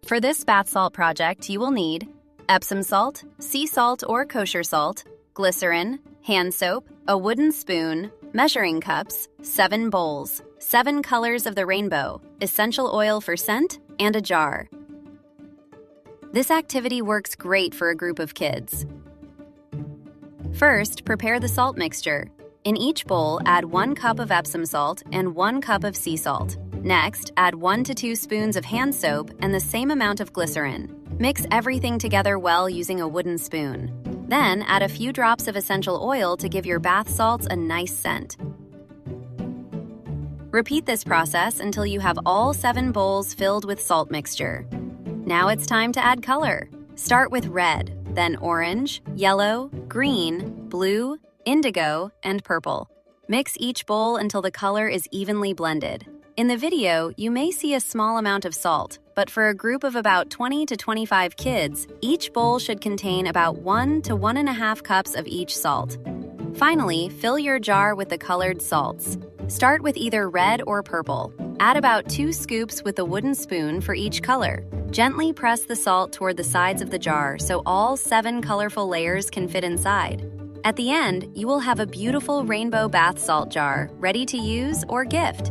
For this bath salt project, you will need Epsom salt, sea salt or kosher salt, glycerin, hand soap, a wooden spoon, measuring cups, 7 bowls, 7 colors of the rainbow, essential oil for scent, and a jar. This activity works great for a group of kids. First, prepare the salt mixture. In each bowl, add 1 cup of Epsom salt and 1 cup of sea salt. Next, add 1 to 2 spoons of hand soap and the same amount of glycerin. Mix everything together well using a wooden spoon. Then, add a few drops of essential oil to give your bath salts a nice scent. Repeat this process until you have all 7 bowls filled with salt mixture. Now it's time to add color. Start with red, then orange, yellow, green, blue, indigo, and purple. Mix each bowl until the color is evenly blended. In the video, you may see a small amount of salt, but for a group of about 20 to 25 kids, each bowl should contain about 1 to 1.5 cups of each salt. Finally, fill your jar with the colored salts. Start with either red or purple. Add about 2 scoops with a wooden spoon for each color. Gently press the salt toward the sides of the jar so all 7 colorful layers can fit inside. At the end, you will have a beautiful rainbow bath salt jar ready to use or gift.